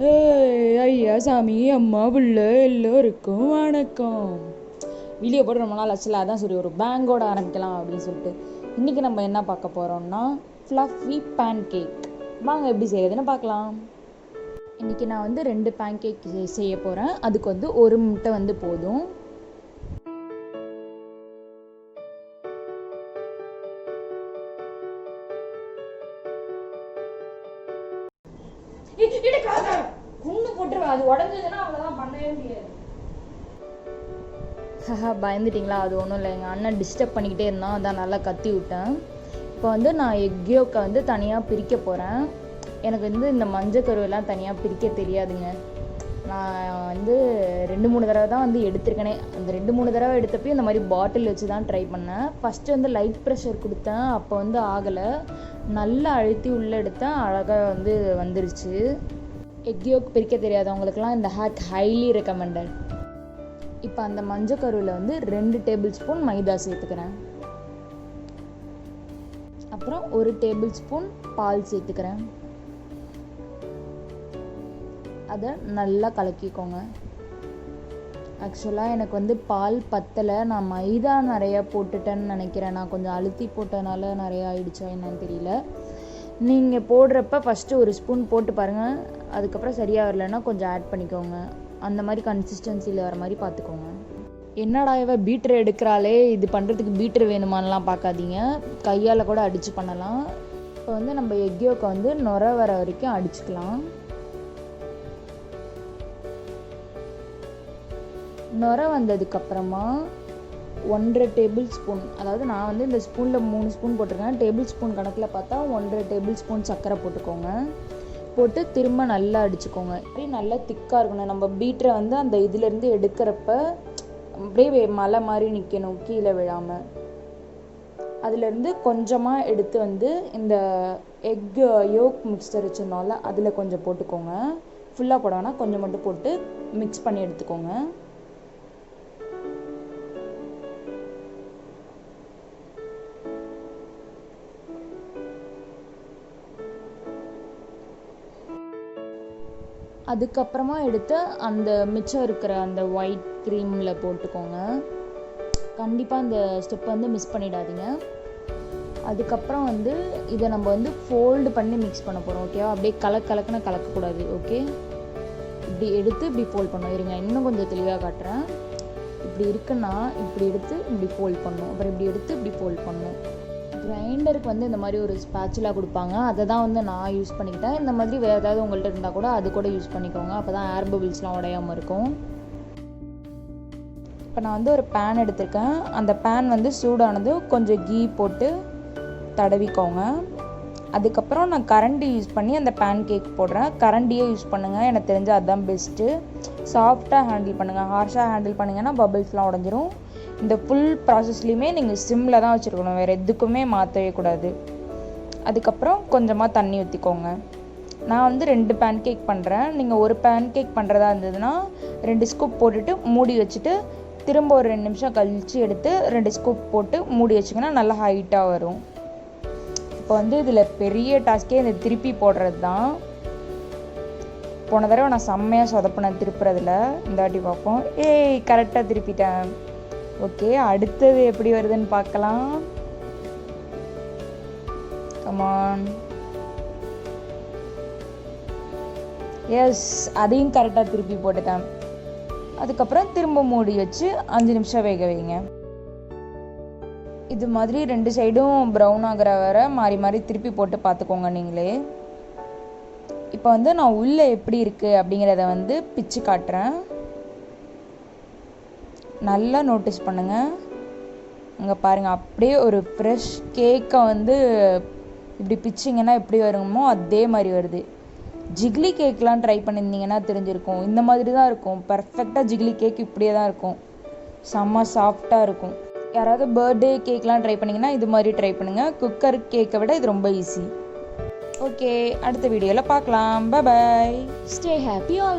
ஐயா சாமி அம்மா புள்ள எல்லோருக்கும் வணக்கம். வீடியோ போட்டு ரொம்ப நாள் ஆச்சுல, அதான் சரி ஒரு பேங்கோட ஆரம்பிக்கலாம் அப்படின்னு சொல்லிட்டு இன்றைக்கி நம்ம என்ன பார்க்க போகிறோம்னா ஃப்ளஃபி பேன்கேக். வாங்க எப்படி செய்யறதுன்னு பார்க்கலாம். இன்றைக்கி நான் வந்து 2 பேன்கேக் செய்ய போகிறேன். அதுக்கு வந்து 1 முட்டை வந்து போதும். அது உடஞ்சதுன்னா அவ்வளோதான், பண்ணவே முடியாது. பயந்துட்டிங்களா? அது ஒன்றும் இல்லை, எங்கள் அண்ணன் டிஸ்டர்ப் பண்ணிக்கிட்டே இருந்தான், அதான் நல்லா கத்தி விட்டேன். இப்போ வந்து நான் எக் யோக்கை வந்து தனியாக பிரிக்க போகிறேன். எனக்கு வந்து இந்த மஞ்சள் கருவெல்லாம் தனியாக பிரிக்க தெரியாதுங்க. நான் வந்து 2-3 தடவை தான் வந்து எடுத்திருக்கேனே. அந்த 2-3 தடவை எடுத்தப்போ இந்த மாதிரி பாட்டில் வச்சு தான் ட்ரை பண்ணேன். ஃபஸ்ட்டு வந்து லைட் ப்ரெஷர் கொடுத்தேன், அப்போ வந்து ஆகலை. நல்லா அழுத்தி உள்ளே எடுத்தேன், அழகாக வந்து வந்துருச்சு. எக் யோக் பிரிக்க தெரியாதவங்களுக்குலாம் இந்த ஹேக் ஹைலி ரெக்கமெண்டட். இப்போ அந்த மஞ்சள் கருவில் வந்து 2 டேபிள் ஸ்பூன் மைதா சேர்த்துக்கிறேன். அப்புறம் 1 டேபிள் ஸ்பூன் பால் சேர்த்துக்கிறேன். அதை நல்லா கலக்கிக்கோங்க. ஆக்சுவலாக எனக்கு வந்து பால் பத்தலை, நான் மைதா நிறையா போட்டுட்டேன்னு நினைக்கிறேன். நான் கொஞ்சம் அழுத்தி போட்டனால நிறையா ஆயிடுச்சா என்னன்னு தெரியல. நீங்கள் போடுறப்ப ஃபஸ்ட்டு 1 ஸ்பூன் போட்டு பாருங்கள், அதுக்கப்புறம் சரியாக வரலன்னா கொஞ்சம் ஆட் பண்ணிக்கோங்க. அந்த மாதிரி கன்சிஸ்டன்சியில் வர மாதிரி பார்த்துக்கோங்க. என்னடா இவ பீட்ரு எடுக்கிறாளே, இது பண்ணுறதுக்கு பீட்ரு வேணுமானலாம் பார்க்காதீங்க, கையால் கூட அடித்து பண்ணலாம். இப்போ வந்து நம்ம எக் யோக்கை வந்து நுர வர வரைக்கும் அடிச்சுக்கலாம். நுர வந்ததுக்கப்புறமா 1.5 டேபிள் ஸ்பூன், அதாவது நான் வந்து இந்த ஸ்பூனில் 3 ஸ்பூன் போட்டிருக்கேன், டேபிள் ஸ்பூன் கணக்கில் பார்த்தா 1.5 டேபிள் ஸ்பூன் சர்க்கரை போட்டுக்கோங்க. போட்டு திரும்ப நல்லா அடிச்சுக்கோங்க. அப்படியே நல்லா திக்காக இருக்கணும். நம்ம பீட்டரை வந்து அந்த இதுலேருந்து எடுக்கிறப்ப அப்படியே மலை மாதிரி நிற்கணும், கீழே விழாமல். அதுலேருந்து கொஞ்சமாக எடுத்து வந்து இந்த எக் யோக் மிக்சர் வச்சுருந்தோம்ல, அதில் கொஞ்சம் போட்டுக்கோங்க. ஃபுல்லாக போட வேணாம், கொஞ்சம் மட்டும் போட்டு மிக்ஸ் பண்ணி எடுத்துக்கோங்க. அதுக்கப்புறமா எடுத்து அந்த மிச்சம் இருக்கிற அந்த ஒயிட் க்ரீமில் போட்டுக்கோங்க. கண்டிப்பாக இந்த ஸ்டெப் வந்து மிஸ் பண்ணிடாதீங்க. அதுக்கப்புறம் வந்து இதை நம்ம வந்து ஃபோல்டு பண்ணி மிக்ஸ் பண்ண போகிறோம், ஓகேவா? அப்படியே கலக்குன்னு கலக்கக்கூடாது, ஓகே? இப்படி எடுத்து இப்படி ஃபோல்ட் பண்ணணும். இருங்க, இன்னும் கொஞ்சம் தெளிவாக காட்டுறேன். இப்படி இருக்குன்னா இப்படி எடுத்து இப்படி ஃபோல்ட் பண்ணணும், அப்புறம் இப்படி எடுத்து இப்படி ஃபோல்ட் பண்ணணும். கிரைண்டருக்கு வந்து இந்த மாதிரி ஒரு ஸ்பேச்சுலா கொடுப்பாங்க, அதை தான் வந்து நான் யூஸ் பண்ணிக்கிட்டேன். இந்த மாதிரி வேறு ஏதாவது உங்கள்கிட்ட இருந்தால் கூட அது கூட யூஸ் பண்ணிக்கோங்க, அப்போ தான் ஏர் பபிள்ஸ்லாம் உடையாமல் இருக்கும். இப்போ நான் வந்து ஒரு பேன் எடுத்திருக்கேன். அந்த பேன் வந்து சூடானது கொஞ்சம் கீ போட்டு தடவிக்கோங்க. அதுக்கப்புறம் நான் கரண்டி யூஸ் பண்ணி அந்த பேன் கேக் போடுறேன். கரண்டியே யூஸ் பண்ணுங்கள், எனக்கு தெரிஞ்சு அதுதான் பெஸ்ட்டு. சாஃப்டாக ஹேண்டில் பண்ணுங்கள், ஹார்ஷாக ஹேண்டில் பண்ணிங்கன்னா பபிள்ஸ்லாம் உடஞ்சிரும். இந்த ஃபுல் ப்ராசஸ்லேயுமே நீங்கள் சிம்மில் தான் வச்சுருக்கணும், வேறு எதுக்குமே மாற்றவே கூடாது. அதுக்கப்புறம் கொஞ்சமாக தண்ணி ஊற்றிக்கோங்க. நான் வந்து 2 பேன் கேக் பண்ணுறேன். நீங்கள் ஒரு பேன் கேக் பண்ணுறதா இருந்ததுன்னா 2 ஸ்கூப் போட்டுட்டு மூடி வச்சுட்டு திரும்ப ஒரு 2 நிமிஷம் கழித்து எடுத்து 2 ஸ்கூப் போட்டு மூடி வச்சிங்கன்னா நல்லா ஹைட்டாக வரும். இப்போ வந்து இதில் பெரிய டாஸ்கே இந்த திருப்பி போடுறது தான். போன தடவை நான் செம்மையாக சொதப்பினேன் திருப்புறதில், இந்த வாட்டி பார்ப்போம். கரெக்டாக திருப்பிட்டேன். ஓகே, அடுத்தது எப்படி வருதுன்னு பார்க்கலாம். கமான். எஸ், அதையும் கரெக்டாக திருப்பி போட்டுட்டேன். அதுக்கப்புறம் திரும்ப மூடி வச்சு 5 நிமிஷம் வேக வைங்க. இது மாதிரி 2 சைடும் ப்ரௌன் ஆகிற வர மாறி மாறி திருப்பி போட்டு பார்த்துக்கோங்க நீங்களே. இப்போ வந்து நான் உள்ளே எப்படி இருக்குது அப்படிங்கிறத வந்து பிச்சு காட்டுறேன். நல்லா நோட்டீஸ் பண்ணுங்கள். இங்கே பாருங்கள், அப்படியே ஒரு ஃப்ரெஷ் கேக்கை வந்து இப்படி பிச்சிங்கன்னா எப்படி வருமோ அதே மாதிரி வருது. ஜிக்லி கேக்லாம் ட்ரை பண்ணியிருந்தீங்கன்னா தெரிஞ்சிருக்கும், இந்த மாதிரி தான் இருக்கும். பர்ஃபெக்டாக ஜிக்லி கேக் இப்படியே தான் இருக்கும், செம்ம சாஃப்டாக இருக்கும். யாராவது பர்த்டே கேக்லாம் ட்ரை பண்ணிங்கன்னா இது மாதிரி ட்ரை பண்ணுங்கள். குக்கர் கேக்கை விட இது ரொம்ப ஈஸி. ஓகே, அடுத்த வீடியோவில் பார்க்கலாம். Bye bye. Stay happy all.